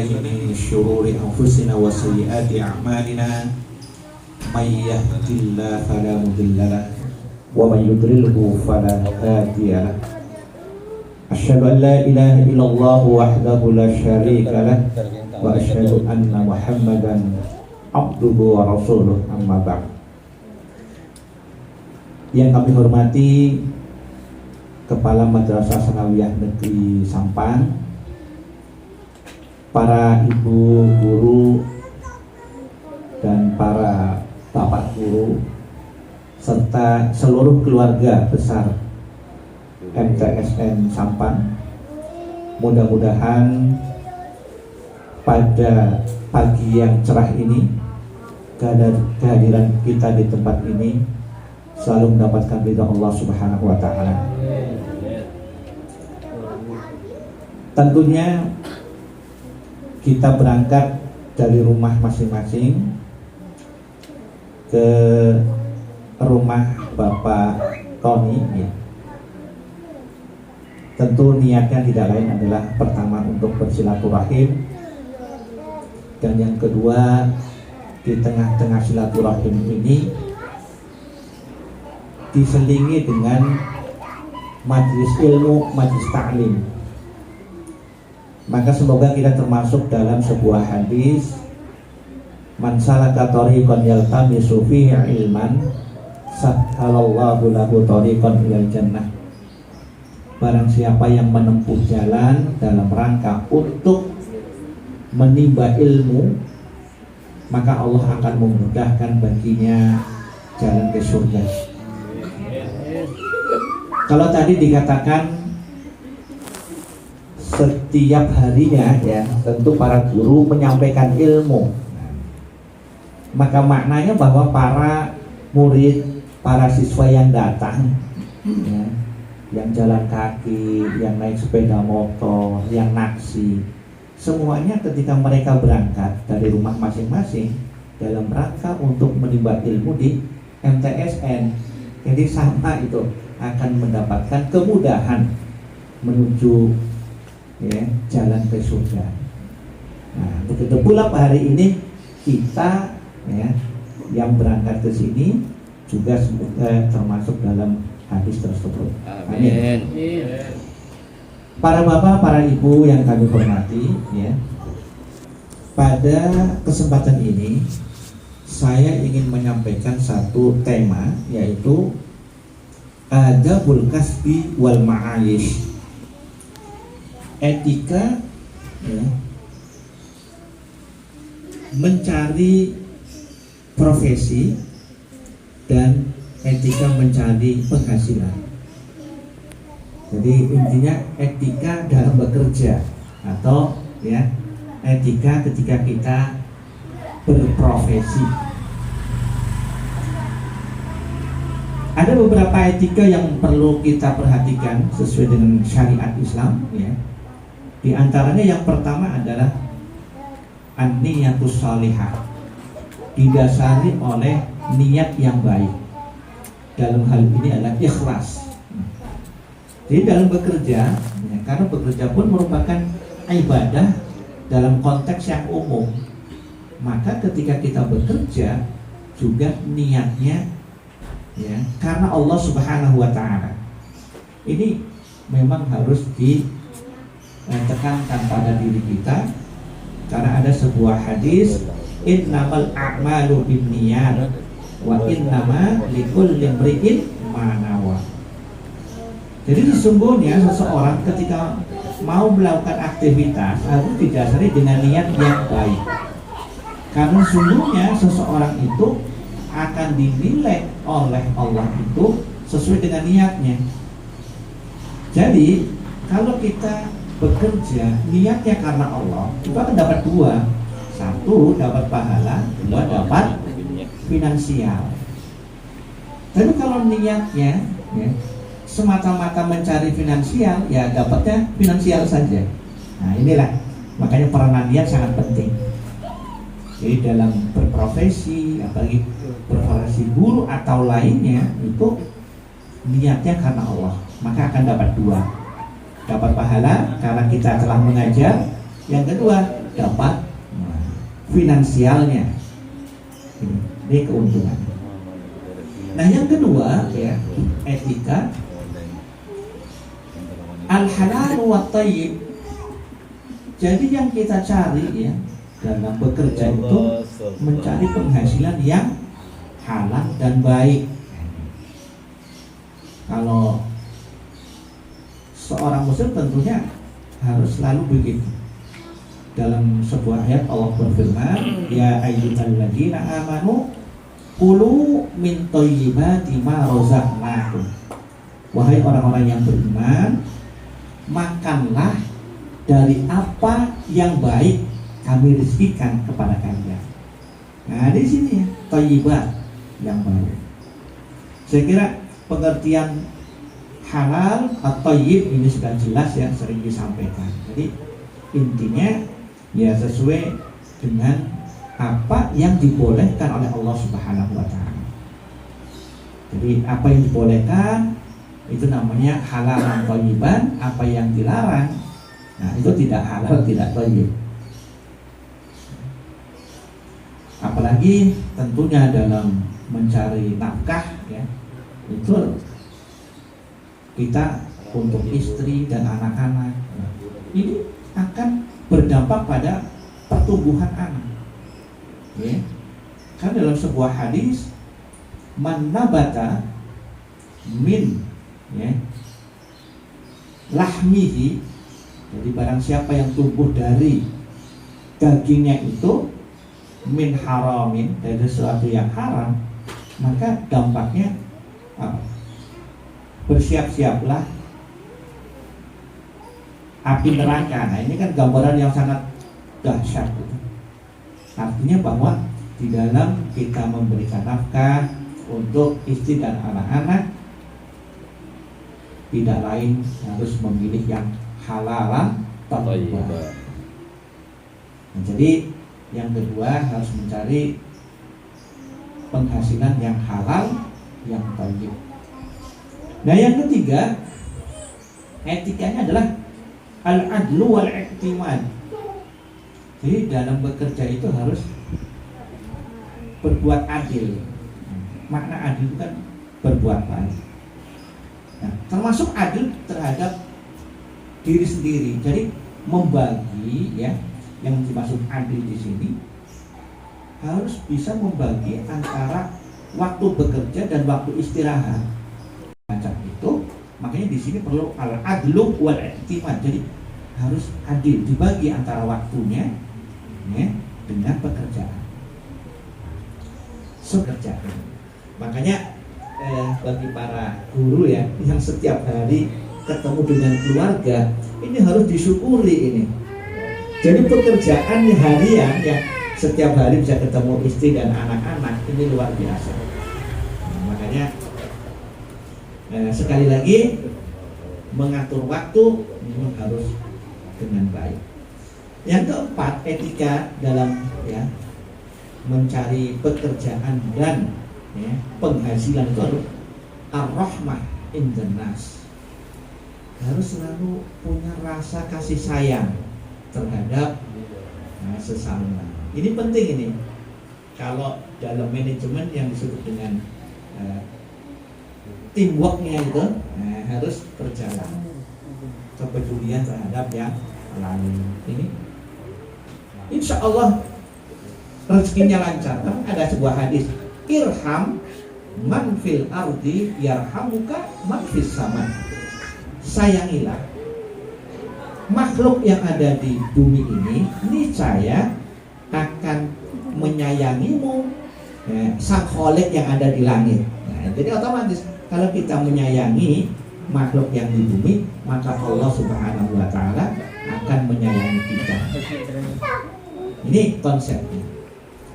بالله من شرور أنفسنا وسيئات أعمالنا من يهد الله فلا مضل له ومن يضلله فلا هادي له أشهد أن لا إله إلا الله وحده لا شريك له وأشهد أن محمدا عبده ورسوله أما بعد. Yang kami hormati Kepala Madrasah Sanawiyah Negeri Sampang, para ibu guru dan para bapak guru, serta seluruh keluarga besar MTSN Sampang. Mudah-mudahan pada pagi yang cerah ini, kehadiran kita di tempat ini selalu mendapatkan ridha Allah Subhanahu wa Ta'ala. Tentunya kita berangkat dari rumah masing-masing ke rumah Bapak Tony ya. Tentu niatnya tidak lain adalah pertama untuk bersilaturahim, dan yang kedua, di tengah-tengah silaturahim ini diselingi dengan majelis ilmu, majelis ta'lim. Maka semoga kita termasuk dalam sebuah hadis, man salaka thariqan yaltamisu fihi ilman sahhalallahu lahu thariqan ilal jannah. Barang siapa yang menempuh jalan dalam rangka untuk menimba ilmu, maka Allah akan memudahkan baginya jalan ke surga. Kalau tadi dikatakan setiap harinya ya, tentu para guru menyampaikan ilmu, maka maknanya bahwa para murid, para siswa yang datang ya, yang jalan kaki, yang naik sepeda motor, yang naksi, semuanya ketika mereka berangkat dari rumah masing-masing dalam rangka untuk menimba ilmu di MTSN, jadi sama itu akan mendapatkan kemudahan menuju ya, jalan ke surga. Nah, begitu pula hari ini kita ya, yang berangkat ke sini juga semoga termasuk dalam hadis tersebut. Amin. Para bapak, para ibu yang kami hormati ya, pada kesempatan ini saya ingin menyampaikan satu tema, yaitu adabul kasbi wal ma'ayish, etika ya, mencari profesi dan etika mencari penghasilan. Jadi intinya etika dalam bekerja, atau ya etika ketika kita berprofesi. Ada beberapa etika yang perlu kita perhatikan sesuai dengan syariat Islam ya. Di antaranya yang pertama adalah an-niyatus shalihah, didasari oleh niat yang baik. Dalam hal ini adalah ikhlas. Jadi dalam bekerja ya, karena bekerja pun merupakan ibadah dalam konteks yang umum, maka ketika kita bekerja juga niatnya ya, karena Allah Subhanahu wa Ta'ala. Ini memang harus ditekankan pada diri kita, karena ada sebuah hadis, innamal a'malu binniyat wa innama likulli imri'in ma nawa. Jadi sesungguhnya seseorang ketika mau melakukan aktivitas harus didasari dengan niat yang baik, karena sesungguhnya seseorang itu akan dinilai oleh Allah itu sesuai dengan niatnya. Jadi kalau kita bekerja niatnya karena Allah, itu akan dapat dua. Satu, dapat pahala. Dua, dapat finansial. Tapi kalau niatnya ya, semata-mata mencari finansial, ya dapatnya finansial saja. Nah inilah, makanya peranan niat sangat penting. Jadi dalam berprofesi, apalagi berprofesi guru atau lainnya, itu niatnya karena Allah, maka akan dapat dua. Dapat pahala karena kita telah mengajar. Yang kedua, dapat finansialnya. Ini keuntungan. Nah yang kedua ya, etika al-halal wa tayyib. Jadi yang kita cari ya dalam bekerja itu mencari penghasilan yang halal dan baik. Kalau seorang muslim tentunya harus selalu begitu. Dalam sebuah ayat Allah berfirman, ya ayyuhalladzina amanu kulu min thayyibati ma razaqnakum. Wahai orang-orang yang beriman, makanlah dari apa yang baik kami rezekikan kepada kalian. Nah di sini ya, thayyibat yang baik. Saya kira pengertian halal atau thayyib ini sudah jelas ya, sering disampaikan. Jadi intinya ya sesuai dengan apa yang dibolehkan oleh Allah Subhanahu wa taala. Jadi apa yang dibolehkan itu namanya halal dan thayyiban, apa yang dilarang nah itu tidak halal, tidak thayyib. Apalagi tentunya dalam mencari nafkah ya, itu kita untuk istri dan anak-anak ini akan berdampak pada pertumbuhan anak ya. Karena dalam sebuah hadis man nabata min ya lahmihi, jadi barang siapa yang tumbuh dari dagingnya itu min haramin, dari sesuatu yang haram, maka dampaknya apa? Bersiap-siaplah api neraka. Nah ini kan gambaran yang sangat dahsyat gitu. Artinya bahwa di dalam kita memberikan nafkah untuk istri dan anak-anak, tidak lain harus memilih yang halalan thayyiban. Nah, jadi yang kedua harus mencari penghasilan yang halal, yang thayyib. Nah yang ketiga, etikanya adalah al-adlu wal-i'timad. Jadi dalam bekerja itu harus berbuat adil. Makna adil itu kan berbuat baik. Nah, termasuk adil terhadap diri sendiri. Jadi membagi ya, yang dimaksud adil di sini harus bisa membagi antara waktu bekerja dan waktu istirahat. Macam itu, makanya di sini perlu al-adlu wal-i'timad. Jadi harus adil, dibagi antara waktunya ya, dengan pekerjaan. Pekerjaan. Makanya bagi para guru ya yang setiap hari ketemu dengan keluarga, ini harus disyukuri ini. Jadi pekerjaan harian ya, setiap hari bisa ketemu istri dan anak-anak, ini luar biasa. Nah, makanya sekali lagi mengatur waktu memang harus dengan baik. Yang keempat, etika dalam ya mencari pekerjaan dan ya, penghasilan itu harus ar-rahmah indan nas. Harus selalu punya rasa kasih sayang terhadap sesama. Ini penting ini. Kalau dalam manajemen yang disebut dengan teamworknya itu harus berjalan, kepedulian terhadap yang lain. Ini insya Allah rezekinya lancar. Ada sebuah hadis, irham man fil ardi yarhamuka man fis sama. Sayangilah makhluk yang ada di bumi ini, niscaya akan menyayangimu ya, sang Khalik yang ada di langit. Nah, jadi otomatis kalau kita menyayangi makhluk yang di bumi, maka Allah Subhanahu wa taala akan menyayangi kita. Ini konsepnya.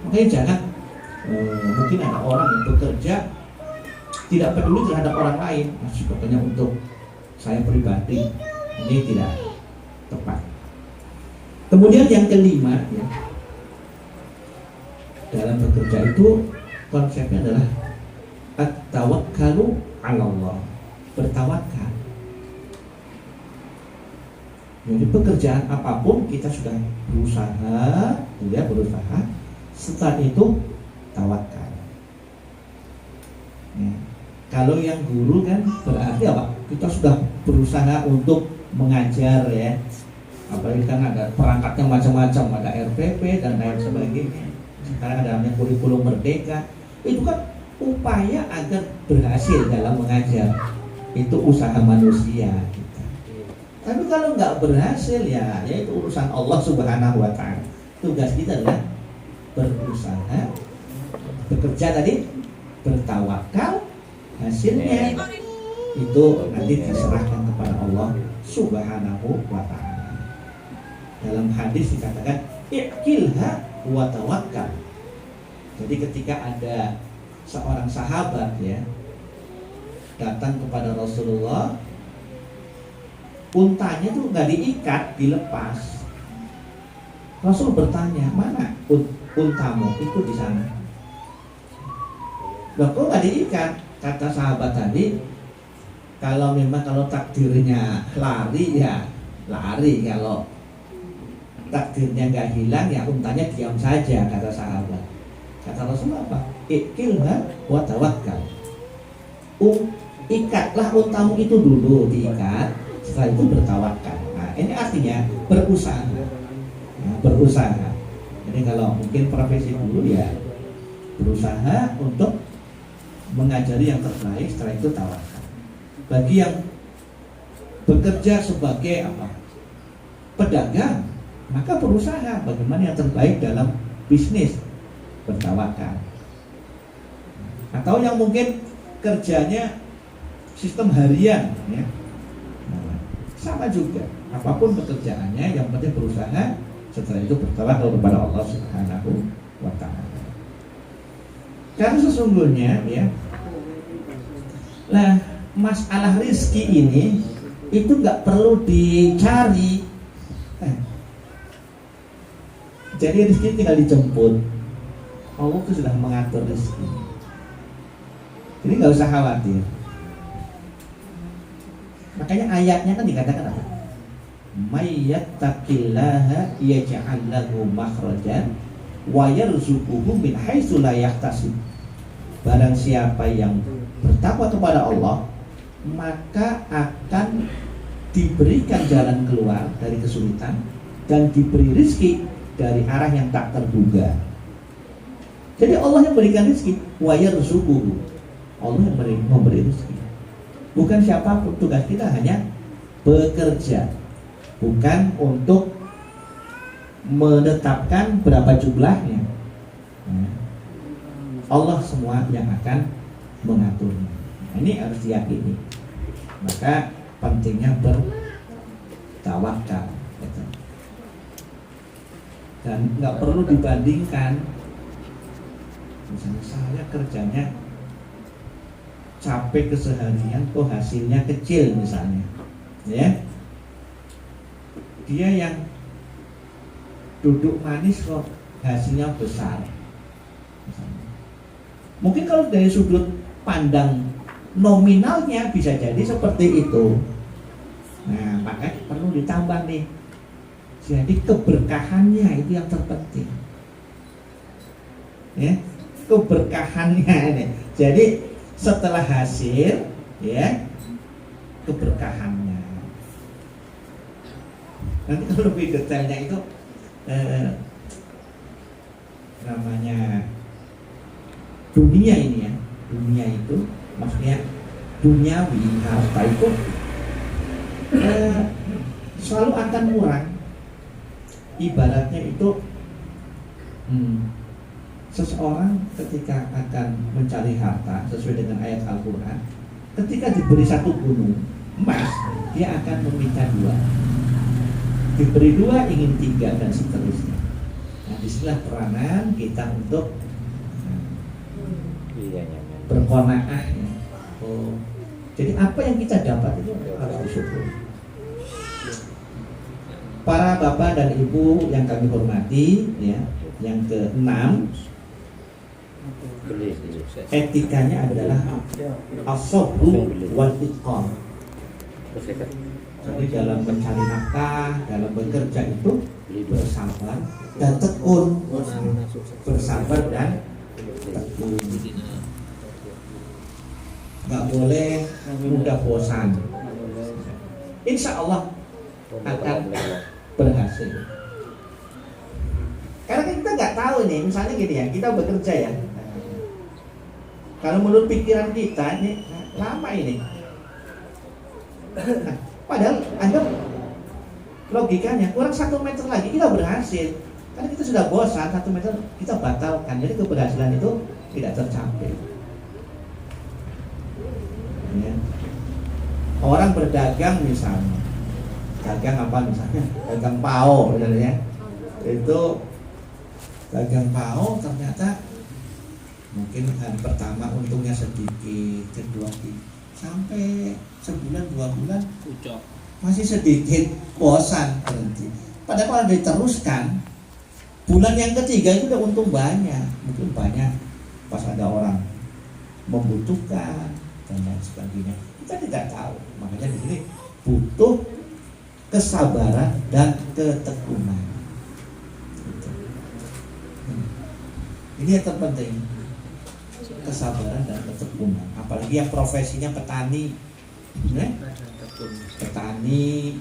Makanya jangan mungkin ada orang yang bekerja tidak peduli terhadap orang lain, masih pokoknya untuk saya pribadi. Ini tidak tepat. Kemudian yang kelima ya, dalam bekerja itu konsepnya adalah at-tawakkalu 'ala Allah, bertawakal. Jadi pekerjaan apapun kita sudah berusaha, setelah itu tawakal. Ya. Kalau yang guru kan berarti apa? Kita sudah berusaha untuk mengajar ya. Apalagi kan ada perangkatnya macam-macam, ada RPP dan lain sebagainya. Sekarang ada namanya kurikulum merdeka. Itu kan upaya agar berhasil dalam mengajar. Itu usaha manusia kita. Tapi kalau nggak berhasil ya itu urusan Allah Subhanahu wa Ta'ala. Tugas kita adalah berusaha, bekerja tadi, bertawakal, hasilnya itu nanti diserahkan kepada Allah Subhanahu wa Ta'ala. Dalam hadis dikatakan iqilha wa tawakkal. Jadi ketika ada seorang sahabat ya datang kepada Rasulullah, untanya tuh nggak diikat, dilepas. Rasul bertanya, mana untamu? Itu di sana. Loh kok nggak diikat? Kata sahabat tadi, kalau takdirnya lari ya lari, kalau takdirnya nggak hilang ya untanya diam saja, kata sahabat. Kata Rasul apa? Iqilha wa tawakkal. Ikatlah untamu itu dulu, diikat, setelah itu bertawakal. Nah, ini artinya berusaha. Nah, berusaha. Jadi kalau mungkin profesi guru ya berusaha untuk mengajari yang terbaik, setelah itu tawakal. Bagi yang bekerja sebagai apa? Pedagang, maka berusaha bagaimana yang terbaik dalam bisnis, bertawakal. Atau yang mungkin kerjanya sistem harian ya. Nah, sama juga, apapun pekerjaannya yang penting berusaha, setelah itu bertawakal kepada Allah Subhanahu wa Ta'ala. Karena sesungguhnya ya, nah masalah rizki ini itu nggak perlu dicari. Jadi rizki tinggal dijemput. Allah itu sudah mengatur rizki. Jadi nggak usah khawatir. Makanya ayatnya kan dikatakan apa? May yattaqillaha yaj'al lahu makhrajan wa yarzuquhu min haitsu la yahtasib. Barang siapa yang bertakwa kepada Allah, maka akan diberikan jalan keluar dari kesulitan dan diberi rezeki dari arah yang tak terduga. Jadi Allah yang berikan rezeki, wa yarzuquhu. Allah yang memberi rezeki. Bukan siapapun, tugas kita hanya bekerja, bukan untuk menetapkan berapa jumlahnya. Allah semua yang akan mengaturnya. Ini harus diyakini. Maka pentingnya bertawakal. Dan nggak perlu dibandingkan. Misalnya saya kerjanya capek keseharian, kok hasilnya kecil misalnya, ya. Dia yang duduk manis kok hasilnya besar. Misalnya. Mungkin kalau dari sudut pandang nominalnya bisa jadi seperti itu. Nah, makanya perlu ditambah nih. Jadi keberkahannya itu yang terpenting. Ya, keberkahannya ini. Jadi setelah hasil, ya, keberkahannya. Nanti kalau lebih detailnya itu namanya dunia ini ya. Dunia itu maksudnya duniawi, harta itu selalu akan murah. Ibaratnya itu seseorang ketika akan mencari harta sesuai dengan ayat Al-Quran, ketika diberi satu gunung emas, dia akan meminta dua. Diberi dua, ingin tiga, dan seterusnya. Nah, disinilah peranan kita untuk berqanaah ya. Jadi apa yang kita dapat itu harus bersyukur. Para bapak dan ibu yang kami hormati ya, yang ke-6, etikanya adalah as-sabru wal itqan. Jadi dalam mencari nafkah, dalam bekerja itu bersabar dan tekun, bersabar dan tekun. Nggak boleh mudah bosan. Insya Allah akan berhasil. Karena kita nggak tahu nih, misalnya gini ya, kita bekerja ya. Kalau menurut pikiran kita ini lama ini. Nah, padahal anggap logikanya kurang 1 meter lagi kita berhasil. Karena kita sudah bosan 1 meter kita batalkan. Jadi keberhasilan itu tidak tercapai. Ya. Orang berdagang misalnya, dagang apa misalnya, dagang pao misalnya, itu dagang pao ternyata mungkin hari pertama untungnya sedikit, kedua sampai sebulan 2 bulan masih sedikit, bosan, berhenti. Padahal kalau diteruskan bulan yang ketiga itu udah untung banyak, mungkin banyak pas ada orang membutuhkan dan lain sebagainya. Kita tidak tahu, makanya di sini butuh kesabaran dan ketekunan. Ini yang terpenting, kesabaran dan ketekunan. Apalagi yang profesinya petani, petani,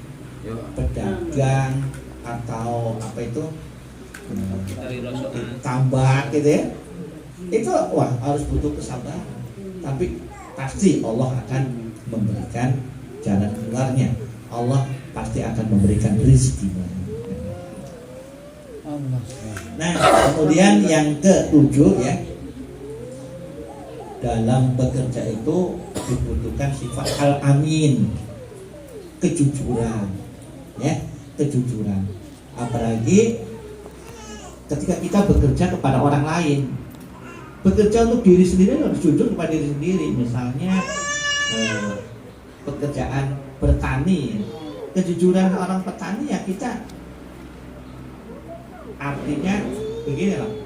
pedagang atau apa itu, tambak gitu ya. Itu wah harus butuh kesabaran. Tapi pasti Allah akan memberikan jalan keluarnya. Allah pasti akan memberikan rezeki. Nah, kemudian yang ke-7 ya, dalam bekerja itu dibutuhkan sifat al-amin, kejujuran, ya, kejujuran. Apalagi ketika kita bekerja kepada orang lain, bekerja untuk diri sendiri harus jujur kepada diri sendiri. Misalnya pekerjaan bertani, kejujuran orang petani ya kita artinya begini loh,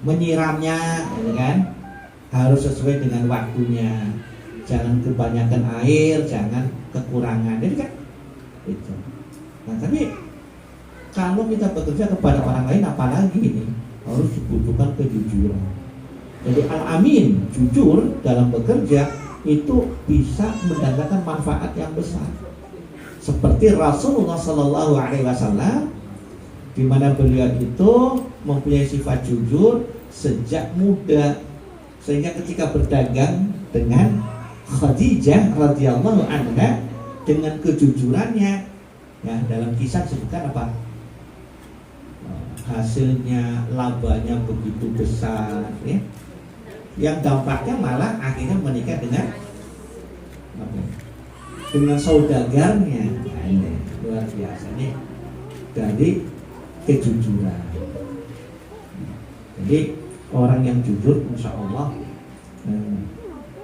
menyiramnya kan harus sesuai dengan waktunya, jangan kebanyakan air, jangan kekurangan. Jadi kan itu. Nah tapi kalau kita bekerja kepada orang lain, apalagi ini harus dibutuhkan kejujuran. Jadi al-amin, jujur dalam bekerja itu bisa mendatangkan manfaat yang besar. Seperti Rasulullah Sallallahu Alaihi Wasallam, di mana beliau itu mempunyai sifat jujur sejak muda, sehingga ketika berdagang dengan Khadijah radhiyallahu anha dengan kejujurannya, ya dalam kisah disebutkan apa? Hasilnya labanya begitu besar, ya. Yang dampaknya malah akhirnya menikah dengan apa? Dengan saudagarnya. Nah, ini luar biasa nih dari kejujuran. Jadi orang yang jujur insya Allah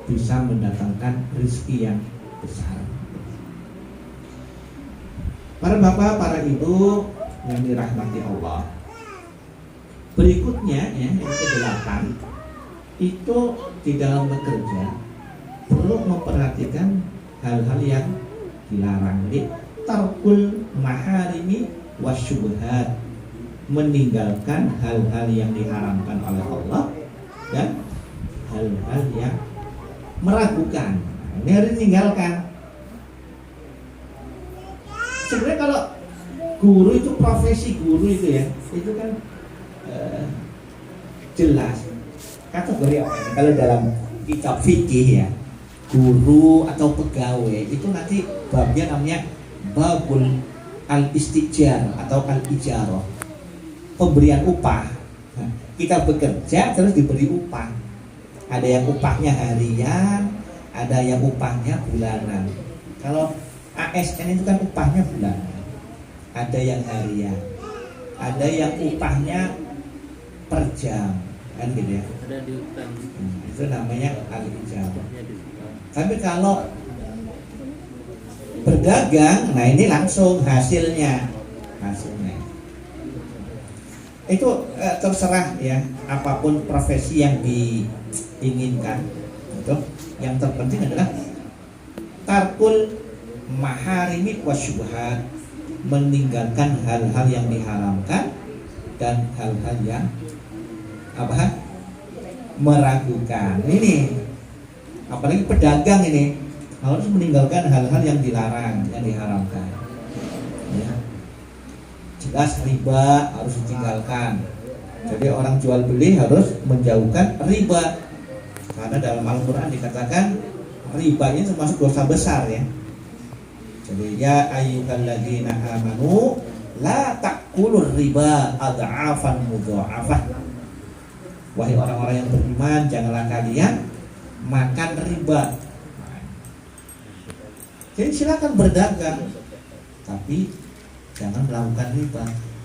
bisa mendatangkan rezeki yang besar. Para bapak, para ibu yang dirahmati Allah, berikutnya ya, yang ke-8 itu di dalam bekerja perlu memperhatikan hal-hal yang dilarang. Jadi tarkul maharimi wasyubhat, meninggalkan hal-hal yang diharamkan oleh Allah dan hal-hal yang meragukan. Ini harus ditinggalkan. Sebenarnya kalau guru itu, profesi guru itu ya, itu kan jelas kategori apa? Kalau dalam kitab fikih ya, guru atau pegawai itu nanti babnya namanya babul al-istijar atau al-ijarah, pemberian upah. Nah, kita bekerja terus diberi upah. Ada yang upahnya harian, ada yang upahnya bulanan. Kalau ASN itu kan upahnya bulanan, ada yang harian, ada yang upahnya per jam, kan gitu ya. Itu namanya al-ijarah. Tapi kalau berdagang, nah ini langsung hasilnya itu terserah ya, apapun profesi yang diinginkan. Itu yang terpenting adalah tarkul maharimi wasyubhat, meninggalkan hal-hal yang diharamkan dan hal-hal yang apa? Meragukan. Ini apalagi pedagang ini harus meninggalkan hal-hal yang dilarang, yang diharamkan. Ya. Jelas riba harus ditinggalkan. Jadi orang jual beli harus menjauhkan riba. Karena dalam Al-Quran dikatakan riba ini termasuk dosa besar ya. Jadi ya ayyuhalladzina amanu la ta'kulur riba adha'afan mudha'afah. Wahai orang-orang yang beriman, janganlah kalian makan riba. Jadi silakan berdagang, tapi jangan melakukan riba.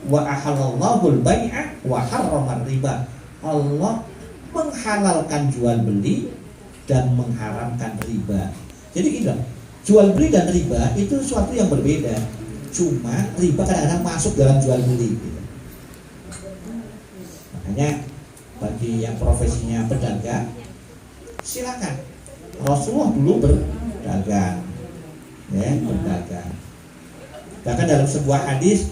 Wa ahallallahu al-bai'a wa harrama riba. Allah menghalalkan jual beli dan mengharamkan riba. Jadi gitu, jual beli dan riba itu sesuatu yang berbeda. Cuma riba kadang-kadang masuk dalam jual beli gitu. Makanya bagi yang profesinya pedagang, silakan. Rasulullah dulu berdagang, ya, berdagang. Bahkan dalam sebuah hadis,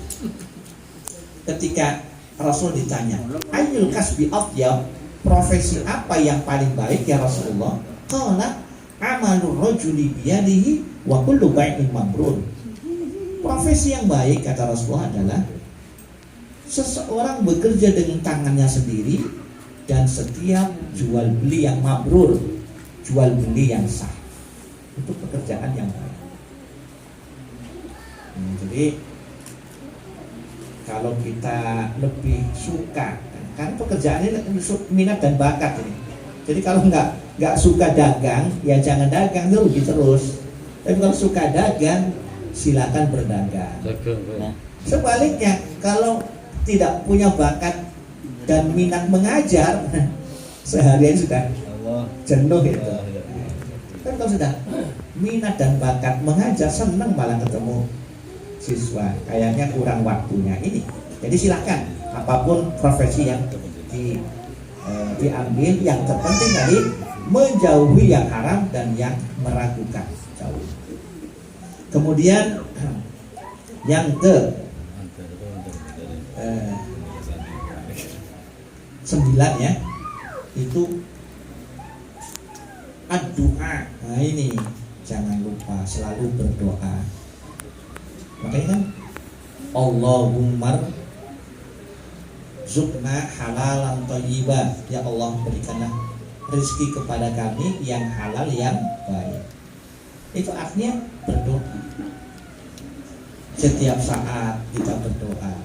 ketika Rasul ditanya, ayyul kasbi afdal, profesi apa yang paling baik ya Rasulullah? Qala amalur rajuli biyadihi wa kullu bai'in mabrur. Profesi yang baik kata Rasulullah adalah seseorang bekerja dengan tangannya sendiri dan setiap jual beli yang mabrur, jual beli yang sah. Itu pekerjaan yang baik. Jadi kalau kita lebih suka, karena pekerjaan ini minat dan bakat ini. Jadi kalau nggak suka dagang, ya jangan dagang, itu rugi terus. Tapi kalau suka dagang, silakan berdagang. Nah, sebaliknya, kalau tidak punya bakat dan minat mengajar, seharian sudah jenuh itu. Tapi kalau sudah minat dan bakat mengajar, senang malah ketemu siswa, kayaknya kurang waktunya ini. Jadi silakan apapun profesi yang diambil, yang terpenting tadi menjauhi yang haram dan yang meragukan, jauh. Kemudian yang ke 9 ya, itu ad-du'a. Nah ini jangan lupa selalu berdoa. Makanya kan Allahumma zukna halalan thayyibah, ya Allah berikanlah rezeki kepada kami yang halal yang baik. Itu artinya berdoa. Setiap saat kita berdoa.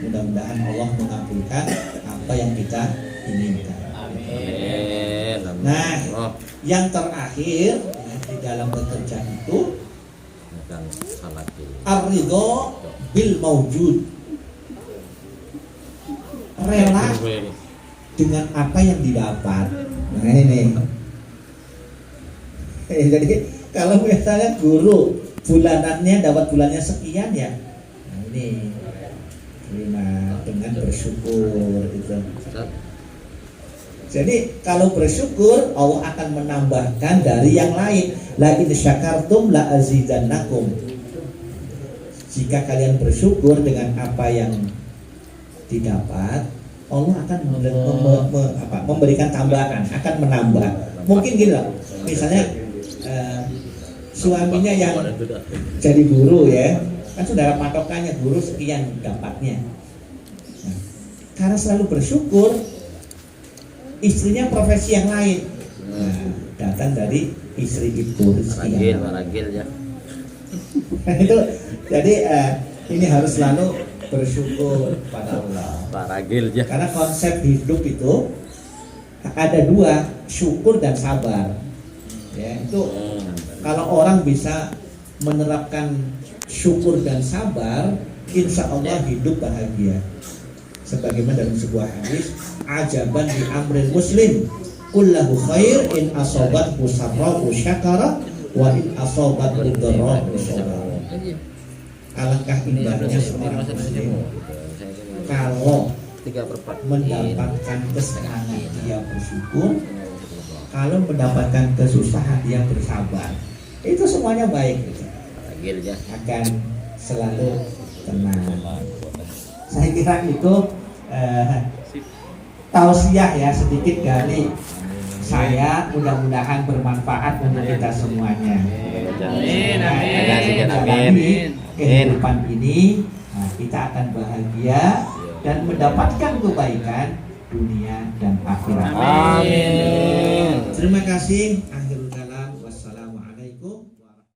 Mudah-mudahan Allah mengabulkan apa yang kita inginkan. Amin. Nah, yang terakhir di dalam bekerja itu ar-ridha bil maujud, rela dengan apa yang didapat. Nah ini jadi kalau misalnya guru bulanannya dapat bulannya sekian ya, nah ini terima dengan bersyukur itu. Jadi kalau bersyukur Allah akan menambahkan dari yang lain. La in syakartum la azidannakum. Jika kalian bersyukur dengan apa yang didapat, Allah akan memberikan tambahan, akan menambah. Mungkin gini loh, misalnya suaminya yang jadi guru ya, kan sudah patokannya guru sekian dapatnya. Nah, karena selalu bersyukur, istrinya profesi yang lain, nah, datang dari istri itu rezeki ya. Itu jadi ini harus selalu bersyukur pada Allah. Ya. Karena konsep hidup itu ada dua, syukur dan sabar. Ya, itu kalau orang bisa menerapkan syukur dan sabar, insya Allah hidup bahagia. Sebagaimana dalam sebuah hadis, ajaban di amril muslim kullahu khair in asobathu sarra'u syakara wa in asobathu dharra'u sabara. Alangkah indahnya seorang muslim kalau mendapatkan kesenangan dia bersyukur, kalau mendapatkan kesusahan dia bersabar. Itu semuanya baik, Akhirnya akan selalu tenang. Saya kira itu tausiah ya, sedikit dari saya, mudah-mudahan bermanfaat untuk kita semuanya. Amin, amin. Jalani kehidupan ini, nah, kita akan bahagia dan mendapatkan kebaikan dunia dan akhirat. Amin. Terima kasih.